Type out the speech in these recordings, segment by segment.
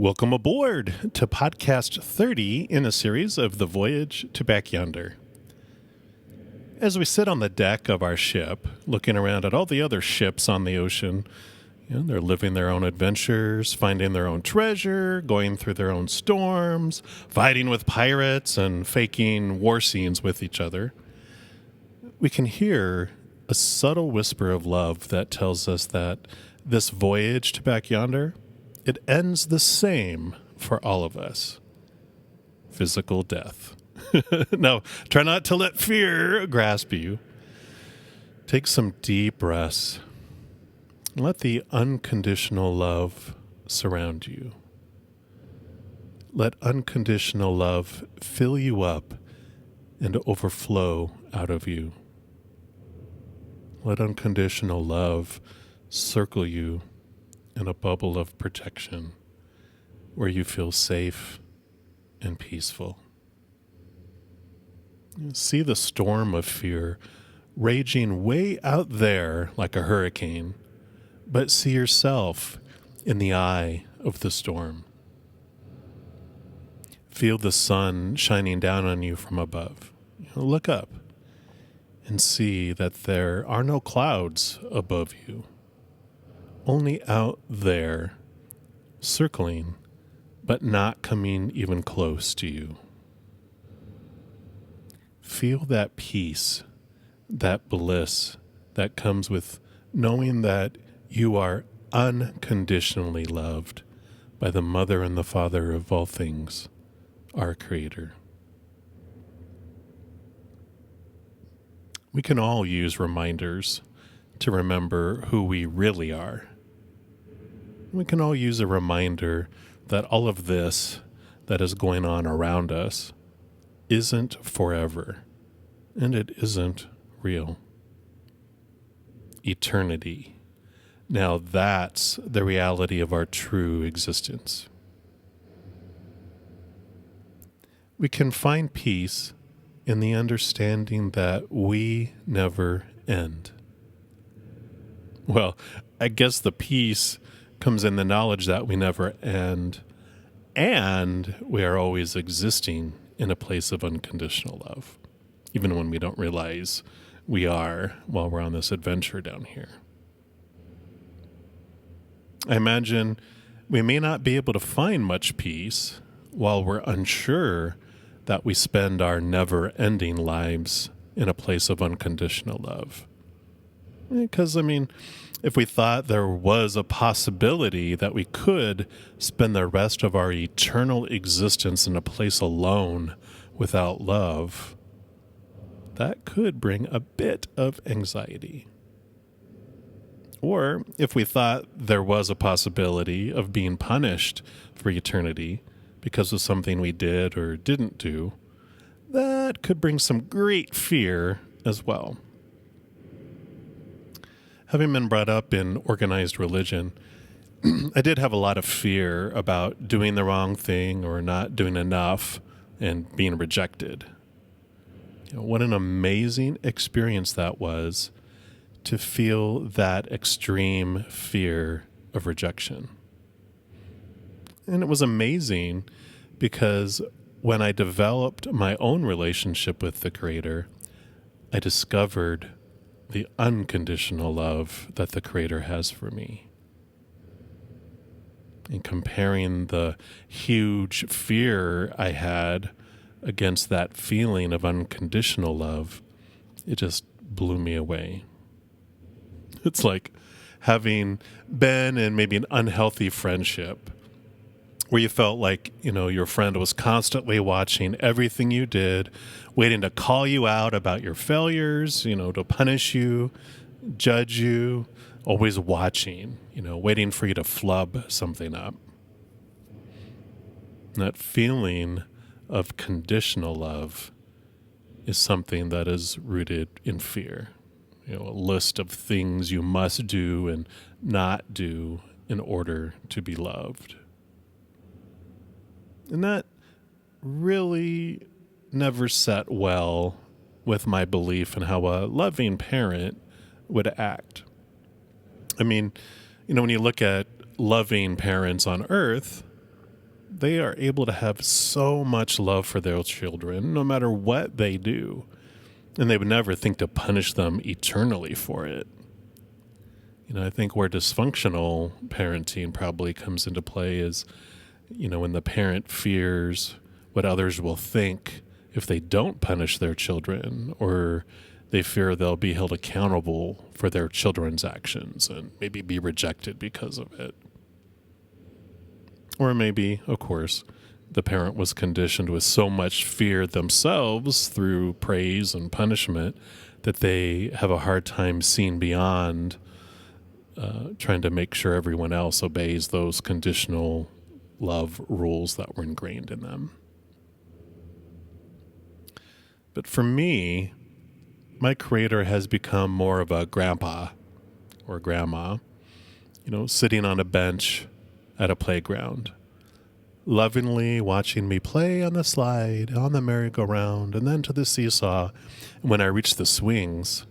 Welcome aboard to podcast 30 in a series of the Voyage to back Yonder. As we sit on the deck of our ship, looking around at all the other ships on the ocean, they're living their own adventures, finding their own treasure, going through their own storms, fighting with pirates, and faking war scenes with each other. We can hear a subtle whisper of love that tells us that this voyage to back yonder, it ends the same for all of us. Physical death. Now, try not to let fear grasp you. Take some deep breaths. Let the unconditional love surround you. Let unconditional love fill you up and overflow out of you. Let unconditional love circle you in a bubble of protection where you feel safe and peaceful. See the storm of fear raging way out there like a hurricane, but see yourself in the eye of the storm. Feel the sun shining down on you from above. Look up and see that there are no clouds above you. Only out there, circling, but not coming even close to you. Feel that peace, that bliss that comes with knowing that you are unconditionally loved by the Mother and the Father of all things, our Creator. We can all use reminders to remember who we really are. We can all use a reminder that all of this that is going on around us isn't forever, and it isn't real. Eternity. Now that's the reality of our true existence. We can find peace in the understanding that we never end. Well, I guess the peace comes in the knowledge that we never end, and we are always existing in a place of unconditional love, even when we don't realize we are while we're on this adventure down here. I imagine we may not be able to find much peace while we're unsure that we spend our never-ending lives in a place of unconditional love. Because, if we thought there was a possibility that we could spend the rest of our eternal existence in a place alone without love, that could bring a bit of anxiety. Or if we thought there was a possibility of being punished for eternity because of something we did or didn't do, that could bring some great fear as well. Having been brought up in organized religion, I did have a lot of fear about doing the wrong thing or not doing enough and being rejected. What an amazing experience that was to feel that extreme fear of rejection. And it was amazing because when I developed my own relationship with the Creator, I discovered the unconditional love that the Creator has for me. And comparing the huge fear I had against that feeling of unconditional love, it just blew me away. It's like having been in maybe an unhealthy friendship where you felt like, your friend was constantly watching everything you did, waiting to call you out about your failures, to punish you, judge you, always watching, waiting for you to flub something up. And that feeling of conditional love is something that is rooted in fear. A list of things you must do and not do in order to be loved. And that really never sat well with my belief in how a loving parent would act. When you look at loving parents on earth, they are able to have so much love for their children, no matter what they do. And they would never think to punish them eternally for it. I think where dysfunctional parenting probably comes into play is, when the parent fears what others will think if they don't punish their children, or they fear they'll be held accountable for their children's actions and maybe be rejected because of it. Or maybe, of course, the parent was conditioned with so much fear themselves through praise and punishment that they have a hard time seeing beyond trying to make sure everyone else obeys those conditional love rules that were ingrained in them. But for me, my creator has become more of a grandpa or grandma, sitting on a bench at a playground, lovingly watching me play on the slide, on the merry-go-round, and then to the seesaw. And when I reach the swings,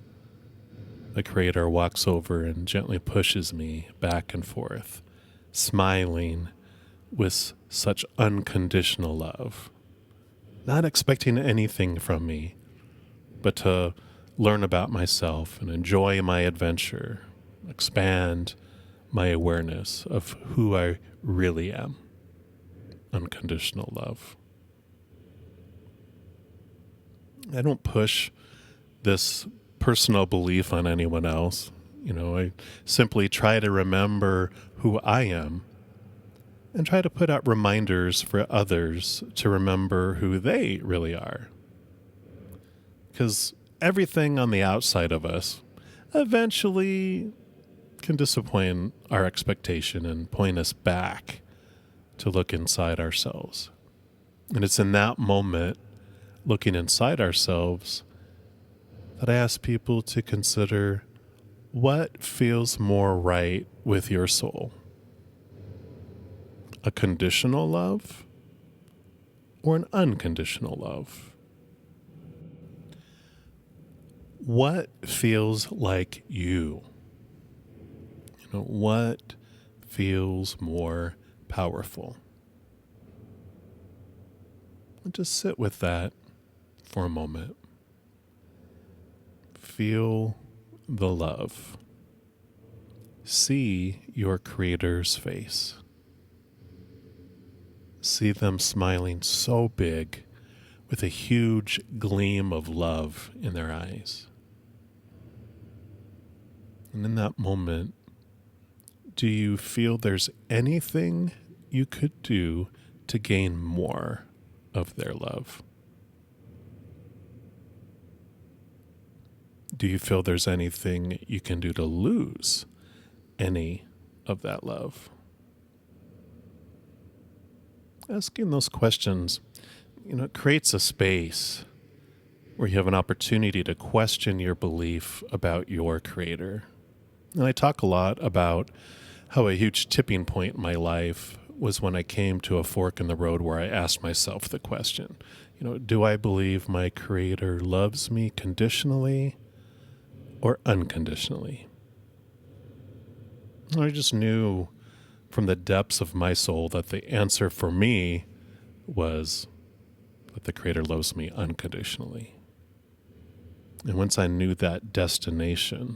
the creator walks over and gently pushes me back and forth, smiling with such unconditional love, not expecting anything from me, but to learn about myself and enjoy my adventure, expand my awareness of who I really am. Unconditional love. I don't push this personal belief on anyone else. I simply try to remember who I am and try to put out reminders for others to remember who they really are. Because everything on the outside of us eventually can disappoint our expectation and point us back to look inside ourselves. And it's in that moment, looking inside ourselves, that I ask people to consider what feels more right with your soul. A conditional love or an unconditional love? What feels like you? What feels more powerful? And just sit with that for a moment. Feel the love. See your creator's face. See them smiling so big with a huge gleam of love in their eyes. And in that moment, do you feel there's anything you could do to gain more of their love? Do you feel there's anything you can do to lose any of that love? Asking those questions, creates a space where you have an opportunity to question your belief about your creator. And I talk a lot about how a huge tipping point in my life was when I came to a fork in the road where I asked myself the question, do I believe my creator loves me conditionally or unconditionally? I just knew from the depths of my soul that the answer for me was that the creator loves me unconditionally. And once I knew that destination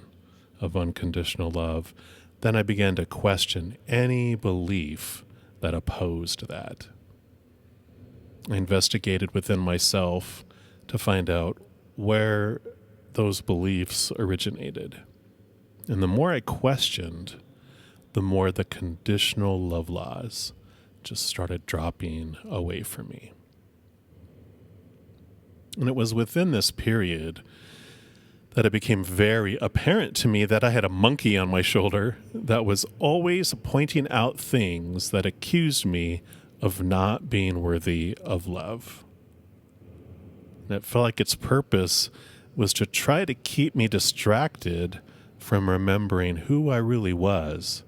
of unconditional love, then I began to question any belief that opposed that. I investigated within myself to find out where those beliefs originated. And the more I questioned, the more the conditional love laws just started dropping away from me. And it was within this period that it became very apparent to me that I had a monkey on my shoulder that was always pointing out things that accused me of not being worthy of love. And it felt like its purpose was to try to keep me distracted from remembering who I really was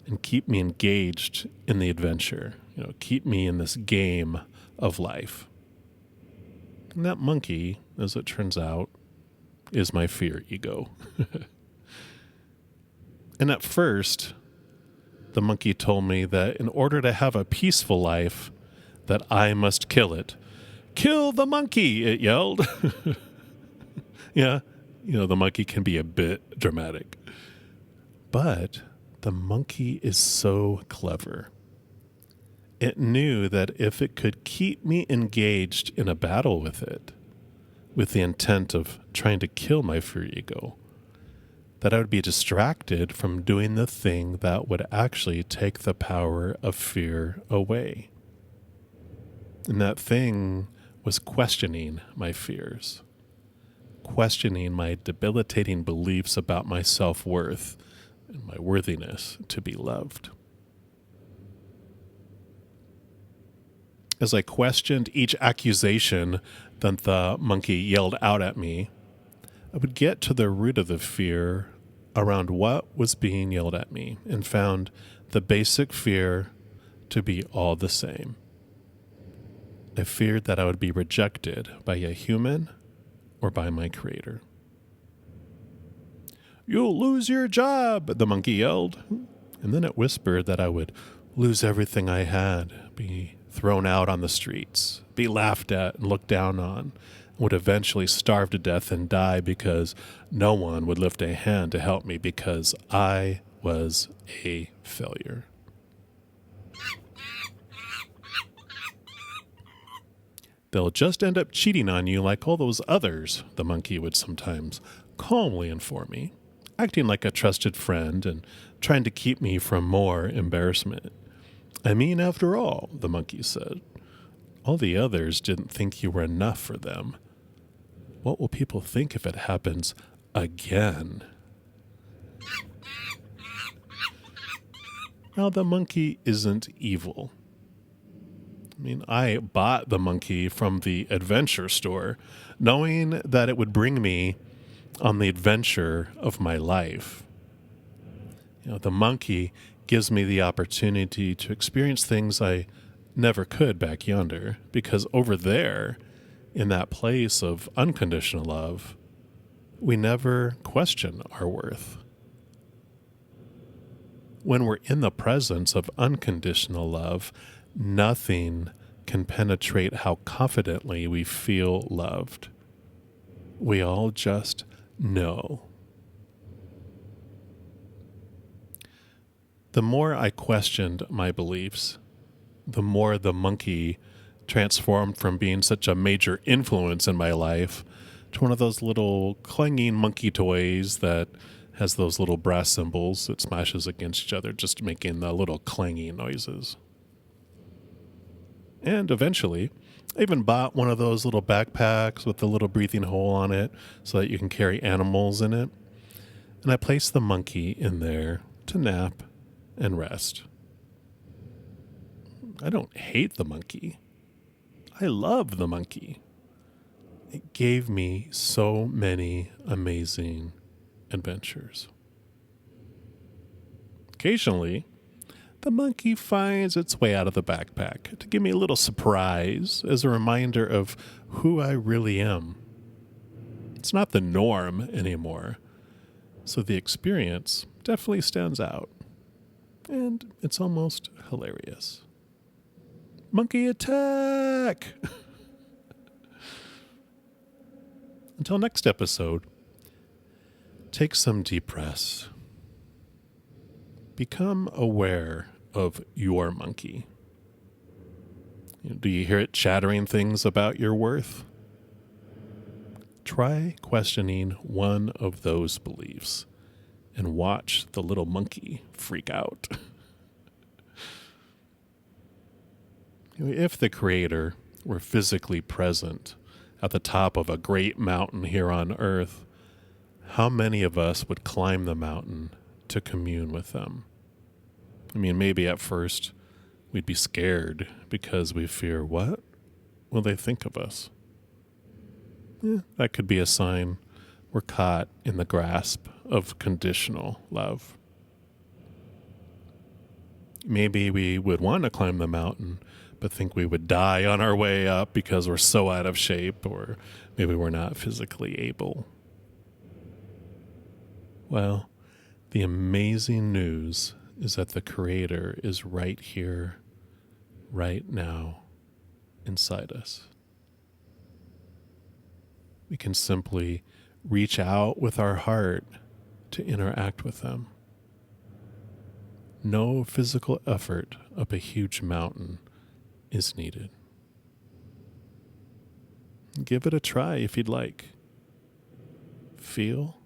and keep me engaged in the adventure, keep me in this game of life. And that monkey, as it turns out, is my fear ego. And at first, the monkey told me that in order to have a peaceful life, that I must kill it. "Kill the monkey," it yelled. Yeah, the monkey can be a bit dramatic. But the monkey is so clever. It knew that if it could keep me engaged in a battle with it, with the intent of trying to kill my fear ego, that I would be distracted from doing the thing that would actually take the power of fear away. And that thing was questioning my fears, questioning my debilitating beliefs about my self-worth and my worthiness to be loved. As I questioned each accusation that the monkey yelled out at me, I would get to the root of the fear around what was being yelled at me and found the basic fear to be all the same. I feared that I would be rejected by a human or by my creator. "You'll lose your job," the monkey yelled. And then it whispered that I would lose everything I had, be thrown out on the streets, be laughed at and looked down on, would eventually starve to death and die because no one would lift a hand to help me because I was a failure. "They'll just end up cheating on you like all those others," the monkey would sometimes calmly inform me, acting like a trusted friend and trying to keep me from more embarrassment. "I mean, after all," the monkey said, "all the others didn't think you were enough for them. What will people think if it happens again?" Now, the monkey isn't evil. I mean, I bought the monkey from the adventure store, knowing that it would bring me on the adventure of my life. The monkey gives me the opportunity to experience things I never could back yonder, because over there, in that place of unconditional love, we never question our worth. When we're in the presence of unconditional love, nothing can penetrate how confidently we feel loved. We all just know. The more I questioned my beliefs, the more the monkey transformed from being such a major influence in my life to one of those little clanging monkey toys that has those little brass cymbals that smashes against each other, just making the little clanging noises. And eventually, I even bought one of those little backpacks with the little breathing hole on it so that you can carry animals in it. And I placed the monkey in there to nap and rest. I don't hate the monkey. I love the monkey. It gave me so many amazing adventures. Occasionally, the monkey finds its way out of the backpack to give me a little surprise as a reminder of who I really am. It's not the norm anymore, so the experience definitely stands out, and it's almost hilarious. Monkey attack! Until next episode, take some deep breaths. Become aware of your monkey. Do you hear it chattering things about your worth? Try questioning one of those beliefs and watch the little monkey freak out. If the Creator were physically present at the top of a great mountain here on Earth, how many of us would climb the mountain to commune with them? I mean, maybe at first we'd be scared because we fear, what will they think of us? That could be a sign we're caught in the grasp of conditional love. Maybe we would want to climb the mountain, but think we would die on our way up because we're so out of shape, or maybe we're not physically able. Well, the amazing news is that the Creator is right here, right now, inside us. We can simply reach out with our heart to interact with them. No physical effort up a huge mountain is needed. Give it a try if you'd like. Feel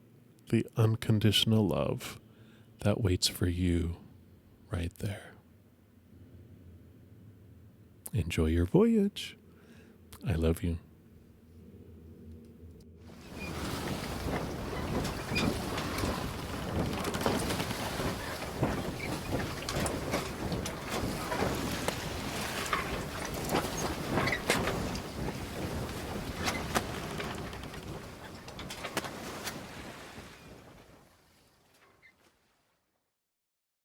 the unconditional love that waits for you right there. Enjoy your voyage. I love you.